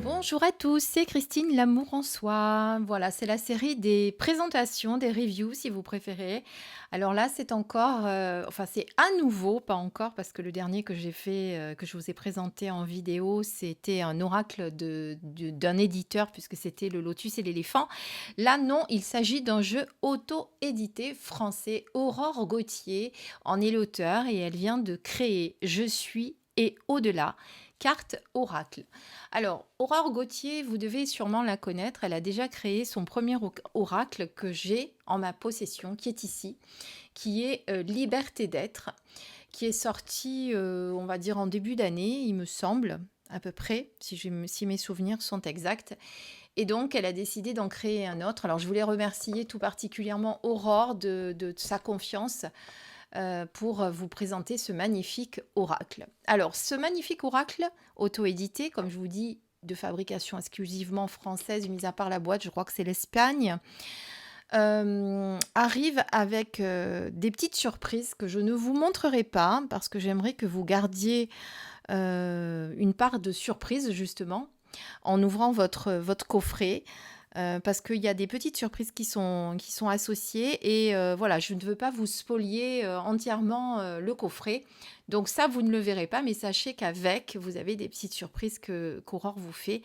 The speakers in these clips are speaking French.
Bonjour à tous, c'est Christine L'Amour en Soi. Voilà, c'est la série des présentations, des reviews si vous préférez. Alors là, c'est encore, enfin c'est à nouveau, pas encore, parce que le dernier que j'ai fait, que je vous ai présenté en vidéo, c'était un oracle d'un éditeur, puisque c'était le lotus et l'éléphant. Là, non, il s'agit d'un jeu auto-édité français. Aurore Gauthier en est l'auteur et elle vient de créer Je suis et au-delà, carte oracle. Alors, Aurore Gauthier, vous devez sûrement la connaître. Elle a déjà créé son premier oracle que j'ai en ma possession, qui est ici, qui est Liberté d'être, qui est sorti, on va dire, en début d'année, il me semble, à peu près, si mes souvenirs sont exacts. Et donc, elle a décidé d'en créer un autre. Alors, je voulais remercier tout particulièrement Aurore de sa confiance pour vous présenter ce magnifique oracle. Alors, ce magnifique oracle auto-édité, comme je vous dis, de fabrication exclusivement française, mis à part la boîte, je crois que c'est l'Espagne, arrive avec des petites surprises que je ne vous montrerai pas parce que j'aimerais que vous gardiez une part de surprise justement en ouvrant votre coffret. Parce qu'il y a des petites surprises qui sont associées et voilà, je ne veux pas vous spolier entièrement le coffret. Donc ça, vous ne le verrez pas, mais sachez qu'avec, vous avez des petites surprises qu'Aurore vous fait.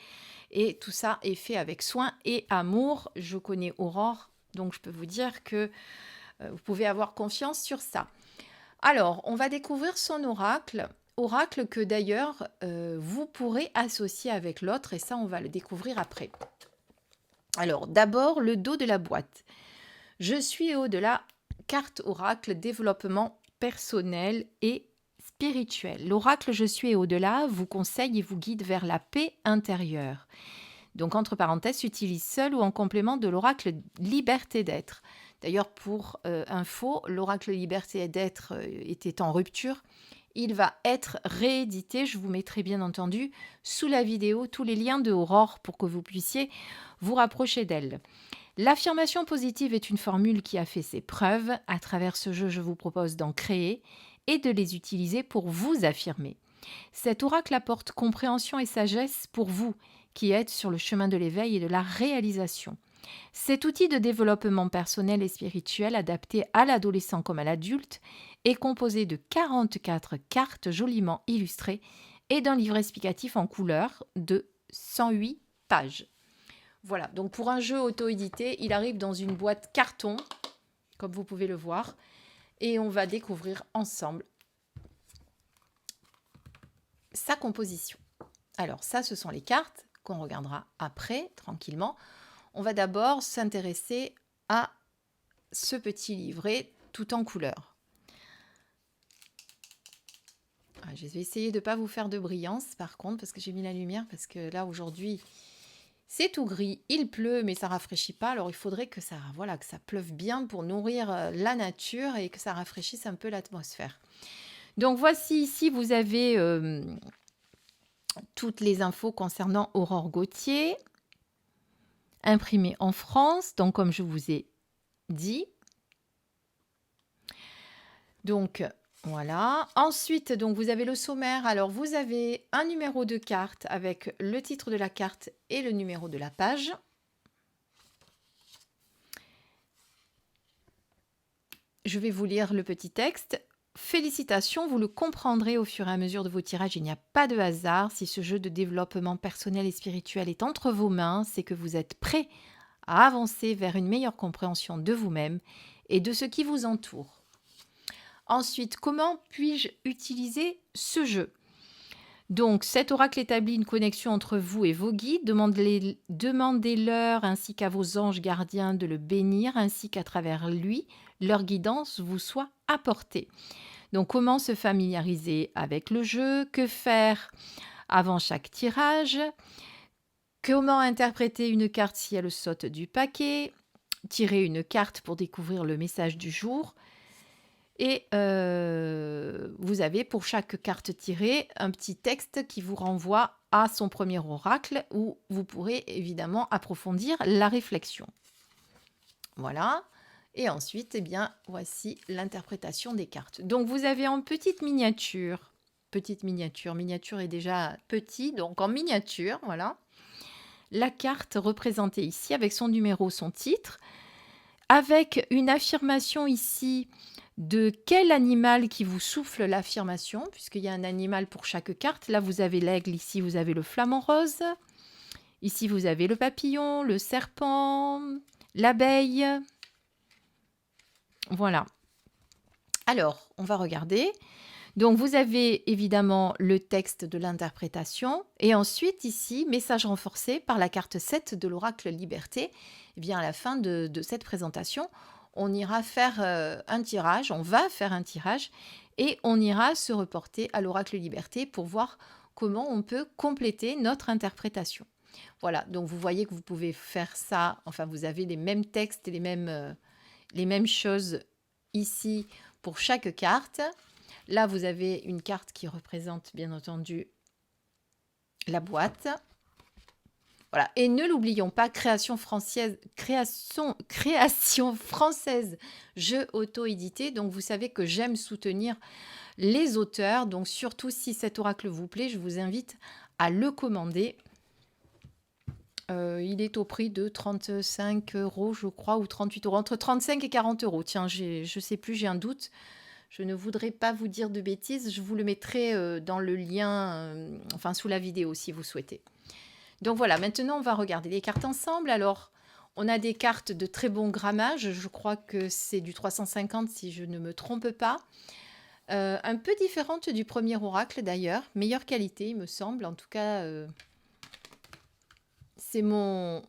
Et tout ça est fait avec soin et amour. Je connais Aurore, donc je peux vous dire que vous pouvez avoir confiance sur ça. Alors, on va découvrir son oracle. Oracle que d'ailleurs, vous pourrez associer avec l'autre, et ça, on va le découvrir après. Alors, d'abord, le dos de la boîte. Je suis au-delà, carte oracle, développement personnel et spirituel. L'oracle Je suis au-delà vous conseille et vous guide vers la paix intérieure. Donc, entre parenthèses, s'utilise seul ou en complément de l'oracle Liberté d'être. D'ailleurs, pour info, l'oracle Liberté d'être était en rupture. Il va être réédité. Je vous mettrai bien entendu sous la vidéo tous les liens de Aurore pour que vous puissiez vous rapprocher d'elle. L'affirmation positive est une formule qui a fait ses preuves. À travers ce jeu, je vous propose d'en créer et de les utiliser pour vous affirmer. Cet oracle apporte compréhension et sagesse pour vous qui êtes sur le chemin de l'éveil et de la réalisation. Cet outil de développement personnel et spirituel adapté à l'adolescent comme à l'adulte est composé de 44 cartes joliment illustrées et d'un livret explicatif en couleur de 108 pages. Voilà, donc pour un jeu auto-édité, il arrive dans une boîte carton, comme vous pouvez le voir, et on va découvrir ensemble sa composition. Alors ça, ce sont les cartes qu'on regardera après, tranquillement. On va d'abord s'intéresser à ce petit livret tout en couleur. Je vais essayer de ne pas vous faire de brillance par contre, parce que j'ai mis la lumière, parce que là aujourd'hui, c'est tout gris, il pleut, mais ça rafraîchit pas. Alors il faudrait que ça pleuve bien pour nourrir la nature et que ça rafraîchisse un peu l'atmosphère. Donc voici ici, vous avez toutes les infos concernant Aurore Gauthier, imprimées en France, donc comme je vous ai dit. Donc voilà. Ensuite, donc vous avez le sommaire. Alors vous avez un numéro de carte avec le titre de la carte et le numéro de la page. Je vais vous lire le petit texte. Félicitations, vous le comprendrez au fur et à mesure de vos tirages, il n'y a pas de hasard. Si ce jeu de développement personnel et spirituel est entre vos mains, c'est que vous êtes prêt à avancer vers une meilleure compréhension de vous-même et de ce qui vous entoure. Ensuite, comment puis-je utiliser ce jeu ? Donc, cet oracle établit une connexion entre vous et vos guides. Demandez-leur ainsi qu'à vos anges gardiens de le bénir, ainsi qu'à travers lui, leur guidance vous soit apportée. Donc, comment se familiariser avec le jeu ? Que faire avant chaque tirage ? Comment interpréter une carte si elle saute du paquet ? Tirer une carte pour découvrir le message du jour ? Et vous avez pour chaque carte tirée un petit texte qui vous renvoie à son premier oracle où vous pourrez évidemment approfondir la réflexion. Voilà. Et ensuite, eh bien, voici l'interprétation des cartes. Donc, vous avez en petite miniature. Miniature est déjà petit, donc en miniature, voilà. la carte représentée ici avec son numéro, son titre, avec une affirmation ici de quel animal qui vous souffle l'affirmation, puisqu'il y a un animal pour chaque carte. Là, vous avez l'aigle, ici, vous avez le flamant rose. Ici, vous avez le papillon, le serpent, l'abeille. Voilà. Alors, on va regarder. Donc, vous avez évidemment le texte de l'interprétation. Et ensuite, ici, message renforcé par la carte 7 de l'oracle Liberté. Eh bien, à la fin de cette présentation, on ira faire un tirage. On va faire un tirage et on ira se reporter à l'oracle Liberté pour voir comment on peut compléter notre interprétation. Voilà, donc vous voyez que vous pouvez faire ça. Enfin, vous avez les mêmes textes et les mêmes choses ici pour chaque carte. Là, vous avez une carte qui représente, bien entendu, la boîte. Voilà. Et ne l'oublions pas, création française, jeu auto-édité. Donc, vous savez que j'aime soutenir les auteurs. Donc, surtout si cet oracle vous plaît, je vous invite à le commander. Il est au prix de 35 €, je crois, ou 38 €, entre 35 et 40 €. Tiens, je ne sais plus, j'ai un doute. Je ne voudrais pas vous dire de bêtises. Je vous le mettrai dans le lien, enfin sous la vidéo si vous souhaitez. Donc voilà, maintenant on va regarder les cartes ensemble. Alors, on a des cartes de très bon grammage. Je crois que c'est du 350 si je ne me trompe pas. Un peu différente du premier oracle d'ailleurs. Meilleure qualité, il me semble. En tout cas, c'est mon...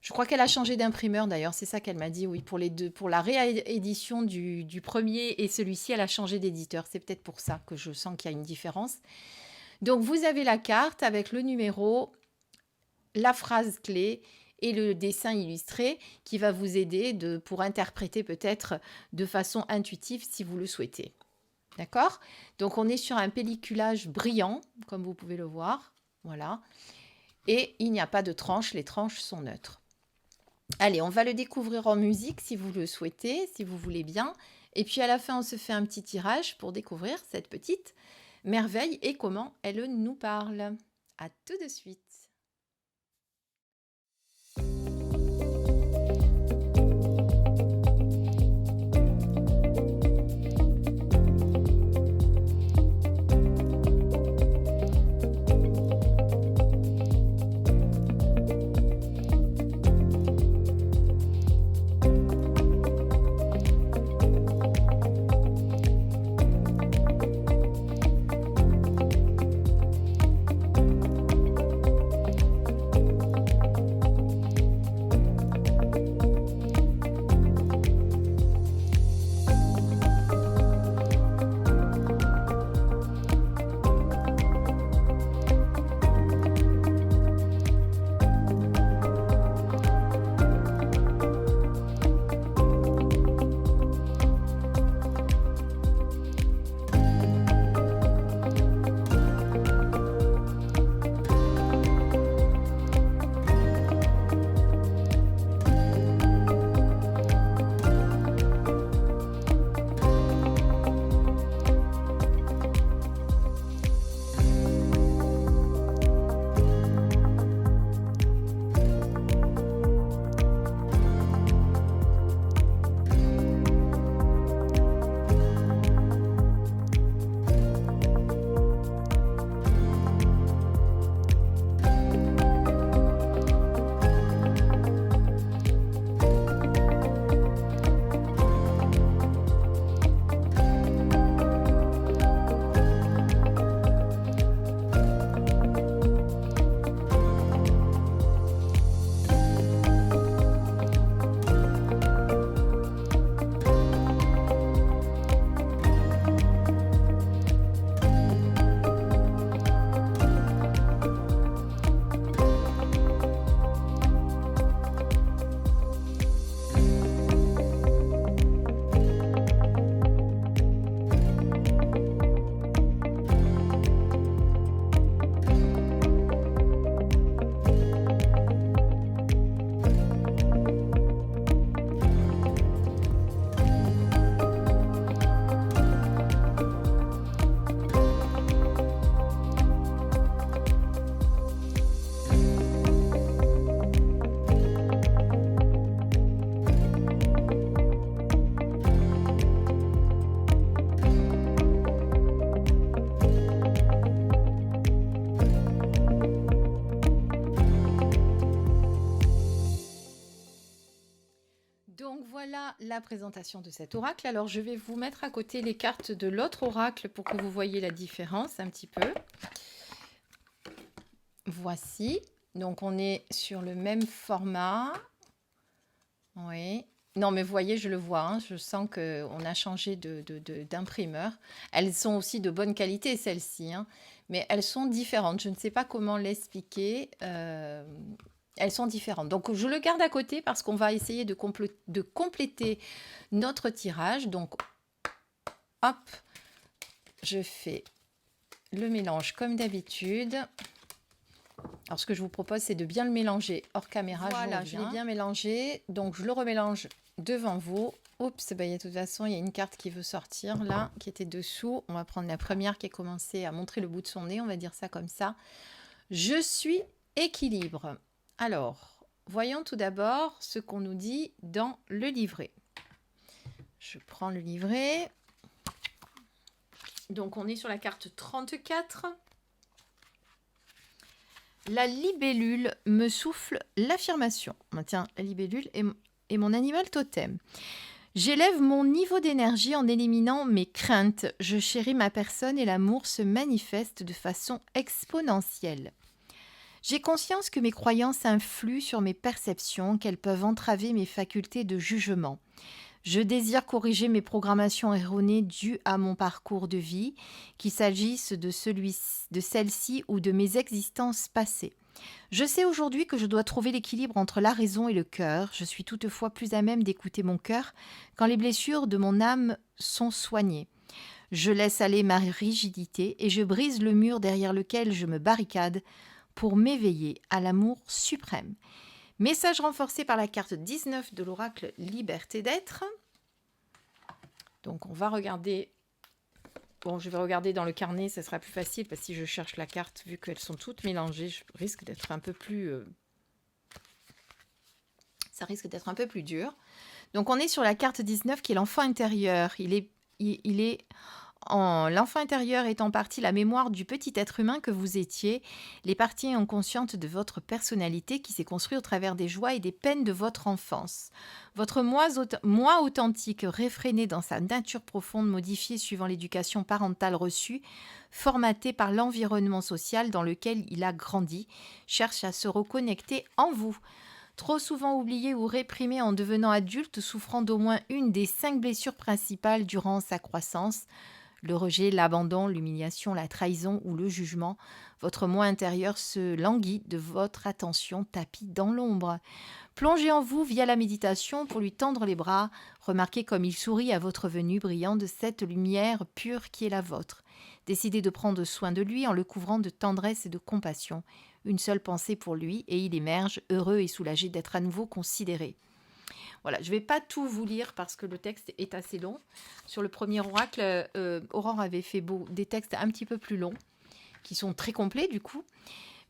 Je crois qu'elle a changé d'imprimeur d'ailleurs, c'est ça qu'elle m'a dit, oui, pour les deux, pour la réédition du premier et celui-ci, elle a changé d'éditeur. C'est peut-être pour ça que je sens qu'il y a une différence. Donc, vous avez la carte avec le numéro, la phrase clé et le dessin illustré qui va vous aider pour interpréter peut-être de façon intuitive si vous le souhaitez. D'accord? Donc, on est sur un pelliculage brillant, comme vous pouvez le voir. Voilà. Et il n'y a pas de tranches, les tranches sont neutres. Allez, on va le découvrir en musique si vous le souhaitez, si vous voulez bien. Et puis à la fin, on se fait un petit tirage pour découvrir cette petite merveille et comment elle nous parle. À tout de suite. la présentation de cet oracle. Alors, je vais vous mettre à côté les cartes de l'autre oracle pour que vous voyez la différence un petit peu. Voici. Donc, on est sur le même format. Oui. Non, mais vous voyez, je le vois. Hein, je sens qu'on a changé d'imprimeur. Elles sont aussi de bonne qualité, celles-ci. Hein, mais elles sont différentes. Je ne sais pas comment l'expliquer. Elles sont différentes. Donc, je le garde à côté parce qu'on va essayer de compléter notre tirage. Donc, hop, je fais le mélange comme d'habitude. Alors, ce que je vous propose, c'est de bien le mélanger hors caméra. Voilà, je l'ai bien mélangé. Donc, je le remélange devant vous. Oups, bah, de toute façon, il y a une carte qui veut sortir là, qui était dessous. On va prendre la première qui a commencé à montrer le bout de son nez. On va dire ça comme ça. Je suis équilibre. Alors, voyons tout d'abord ce qu'on nous dit dans le livret. Je prends le livret. Donc, on est sur la carte 34. La libellule me souffle l'affirmation. Tiens, la libellule est mon animal totem. J'élève mon niveau d'énergie en éliminant mes craintes. Je chéris ma personne et l'amour se manifeste de façon exponentielle. J'ai conscience que mes croyances influent sur mes perceptions, qu'elles peuvent entraver mes facultés de jugement. Je désire corriger mes programmations erronées dues à mon parcours de vie, qu'il s'agisse de celle-ci ou de mes existences passées. Je sais aujourd'hui que je dois trouver l'équilibre entre la raison et le cœur. Je suis toutefois plus à même d'écouter mon cœur quand les blessures de mon âme sont soignées. Je laisse aller ma rigidité et je brise le mur derrière lequel je me barricade pour m'éveiller à l'amour suprême. Message renforcé par la carte 19 de l'oracle Liberté d'être. Donc, on va regarder. Bon, je vais regarder dans le carnet, ça sera plus facile parce que si je cherche la carte, vu qu'elles sont toutes mélangées, je risque d'être un peu plus. Ça risque d'être un peu plus dur. Donc, on est sur la carte 19 qui est l'enfant intérieur. L'enfant intérieur est en partie la mémoire du petit être humain que vous étiez, les parties inconscientes de votre personnalité qui s'est construite au travers des joies et des peines de votre enfance. Votre moi authentique, réfréné dans sa nature profonde, modifié suivant l'éducation parentale reçue, formaté par l'environnement social dans lequel il a grandi, cherche à se reconnecter en vous. Trop souvent oublié ou réprimé en devenant adulte, souffrant d'au moins une des 5 blessures principales durant sa croissance, le rejet, l'abandon, l'humiliation, la trahison ou le jugement, votre moi intérieur se languit de votre attention tapie dans l'ombre. Plongez en vous via la méditation pour lui tendre les bras, remarquez comme il sourit à votre venue, brillant de cette lumière pure qui est la vôtre. Décidez de prendre soin de lui en le couvrant de tendresse et de compassion. Une seule pensée pour lui et il émerge, heureux et soulagé d'être à nouveau considéré. Voilà, je ne vais pas tout vous lire parce que le texte est assez long. Sur le premier oracle, Aurore avait fait des textes un petit peu plus longs, qui sont très complets du coup.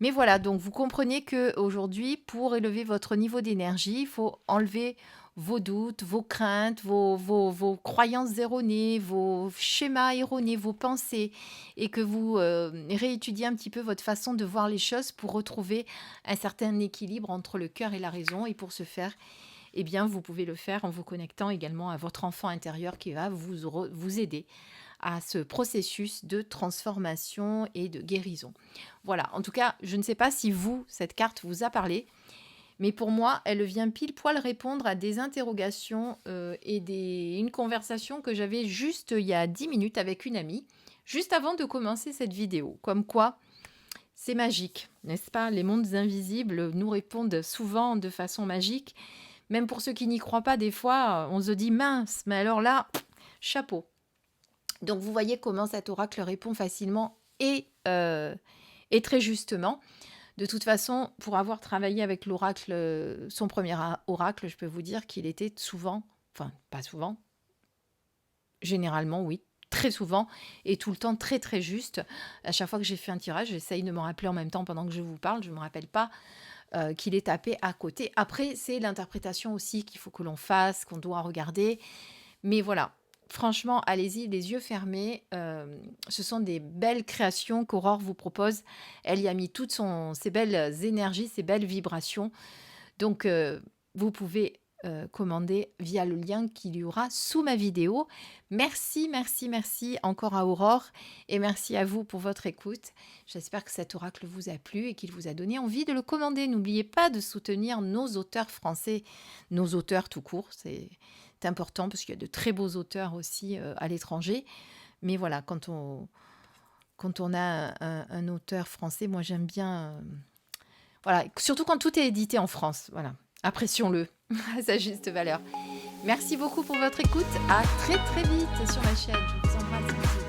Mais voilà, donc vous comprenez qu'aujourd'hui, pour élever votre niveau d'énergie, il faut enlever vos doutes, vos craintes, vos croyances erronées, vos schémas erronés, vos pensées, et que vous réétudiez un petit peu votre façon de voir les choses pour retrouver un certain équilibre entre le cœur et la raison. Et pour ce faire, eh bien, vous pouvez le faire en vous connectant également à votre enfant intérieur qui va vous aider à ce processus de transformation et de guérison. Voilà, en tout cas, je ne sais pas si cette carte vous a parlé, mais pour moi, elle vient pile poil répondre à des interrogations et une conversation que j'avais juste il y a 10 minutes avec une amie, juste avant de commencer cette vidéo. Comme quoi, c'est magique, n'est-ce pas? Les mondes invisibles nous répondent souvent de façon magique. Même pour ceux qui n'y croient pas, des fois, on se dit mince, mais alors là, chapeau. Donc, vous voyez comment cet oracle répond facilement et très justement. De toute façon, pour avoir travaillé avec l'oracle, son premier oracle, je peux vous dire qu'il était souvent, enfin, pas souvent, généralement, oui, très souvent et tout le temps très, très juste. À chaque fois que j'ai fait un tirage, j'essaye de me rappeler en même temps pendant que je vous parle, je ne me rappelle pas qu'il est tapé à côté. Après, c'est l'interprétation aussi qu'il faut que l'on fasse, qu'on doit regarder. Mais voilà, franchement, allez-y, les yeux fermés. Ce sont des belles créations qu'Aurore vous propose. Elle y a mis toutes ses belles énergies, ses belles vibrations. Donc, vous pouvez commander via le lien qu'il y aura sous ma vidéo. Merci, merci, merci encore à Aurore et merci à vous pour votre écoute. J'espère que cet oracle vous a plu et qu'il vous a donné envie de le commander. N'oubliez pas de soutenir nos auteurs français, nos auteurs tout court. C'est important parce qu'il y a de très beaux auteurs aussi à l'étranger. Mais voilà, quand on a un auteur français, moi j'aime bien... voilà, surtout quand tout est édité en France. Voilà, apprécions-le à sa juste valeur. Merci beaucoup pour votre écoute. À très très vite sur ma chaîne. Je vous embrasse.